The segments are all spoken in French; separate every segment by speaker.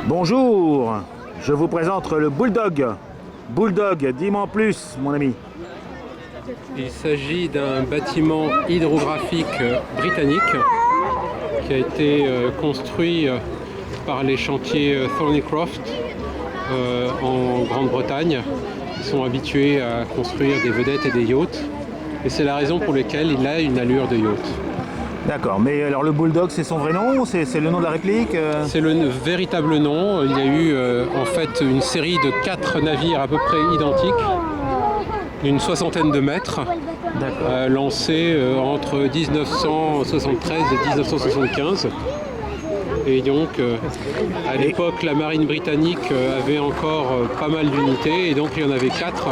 Speaker 1: Bonjour, je vous présente le Bulldog. Bulldog, dis-moi en plus, mon ami.
Speaker 2: Il s'agit d'un bâtiment hydrographique britannique qui a été construit par les chantiers Thornycroft en Grande-Bretagne. Ils sont habitués à construire des vedettes et des yachts et c'est la raison pour laquelle il a une allure de yacht.
Speaker 1: D'accord, mais alors le Bulldog, c'est son vrai nom ou c'est le nom de la réplique
Speaker 2: C'est le véritable nom. Il y a eu en fait une série de 4 navires à peu près identiques, d'une soixantaine de mètres, lancés entre 1973 et 1975. Et donc, à l'époque, la marine britannique avait encore pas mal d'unités, et donc il y en avait 4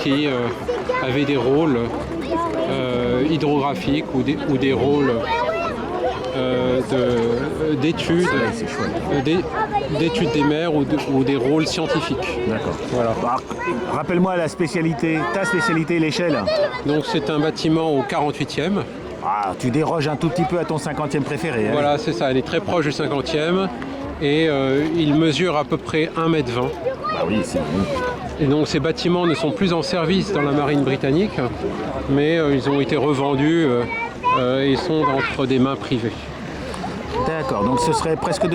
Speaker 2: qui avaient des rôles hydrographiques ou des rôles d'études des mers ou des rôles scientifiques.
Speaker 1: D'accord.
Speaker 2: Voilà.
Speaker 1: Bah, rappelle-moi ta spécialité, l'échelle.
Speaker 2: Donc c'est un bâtiment au 48e.
Speaker 1: Ah, tu déroges un tout petit peu à ton 50e préféré. Hein.
Speaker 2: Voilà, c'est ça, elle est très proche du 50e et il mesure à peu près 1,20 m.
Speaker 1: Ah oui, c'est bon.
Speaker 2: Et donc ces bâtiments ne sont plus en service dans la marine britannique, mais ils ont été revendus et sont entre des mains privées.
Speaker 1: D'accord, donc ce serait presque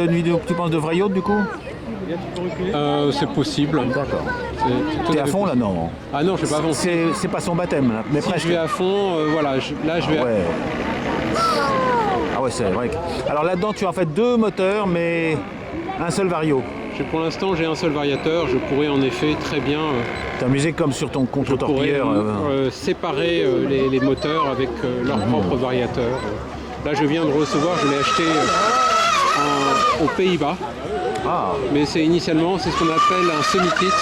Speaker 1: tu penses de vrai yacht du coup?
Speaker 2: C'est possible.
Speaker 1: D'accord. T'es à fond là, non?
Speaker 2: Ah non, je suis pas à fond.
Speaker 1: C'est pas son bâtème là, mais
Speaker 2: Si
Speaker 1: presque.
Speaker 2: je vais à fond, voilà, là je vais
Speaker 1: Ah ouais. Ah ouais, c'est vrai. Alors là-dedans, tu as en fait 2 moteurs, mais un seul vario.
Speaker 2: Pour l'instant, j'ai un seul variateur. Je pourrais en effet très bien
Speaker 1: T'es amusé comme sur ton contre-torpilleur.
Speaker 2: séparer les moteurs avec leur propre variateur. Là, je viens de recevoir, je l'ai acheté aux Pays-Bas.
Speaker 1: Ah,
Speaker 2: Mais c'est ce qu'on appelle un semi-kit.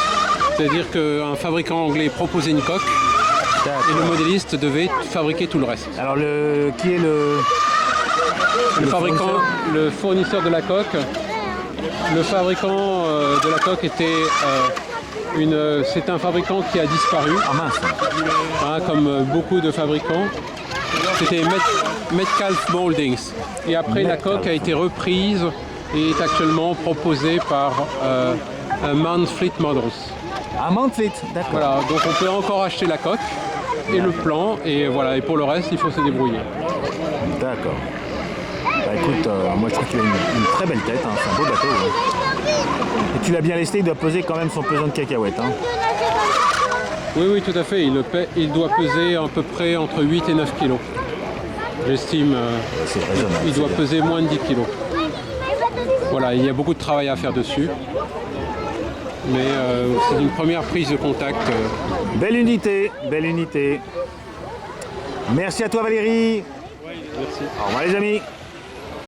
Speaker 2: C'est-à-dire qu'un fabricant anglais proposait une coque et le modéliste devait fabriquer tout le reste.
Speaker 1: alors qui est le
Speaker 2: fabricant, le fournisseur de la coque. Le fabricant de la coque c'est un fabricant qui a disparu,
Speaker 1: Ah mince.
Speaker 2: comme beaucoup de fabricants. C'était Metcalfe Mouldings. Et après, la coque a été reprise et est actuellement proposée par Manfleet Models.
Speaker 1: Ah, Manfleet, d'accord.
Speaker 2: Voilà, donc on peut encore acheter la coque et le plan, et voilà. Et pour le reste, il faut se débrouiller.
Speaker 1: D'accord. Bah écoute, moi je trouve qu'il a une très belle tête, hein. C'est un beau bateau. Hein. Et tu l'as bien lesté, il doit peser quand même son pesant de cacahuètes. Hein.
Speaker 2: Oui, tout à fait. Il doit peser à peu près entre 8 et 9 kg. J'estime
Speaker 1: C'est raisonnable.
Speaker 2: il doit
Speaker 1: c'est bien.
Speaker 2: peser moins de 10 kg. Voilà, il y a beaucoup de travail à faire dessus. Mais c'est une première prise de contact.
Speaker 1: Belle unité, belle unité. Merci à toi Valérie.
Speaker 2: Merci.
Speaker 1: Au revoir les amis.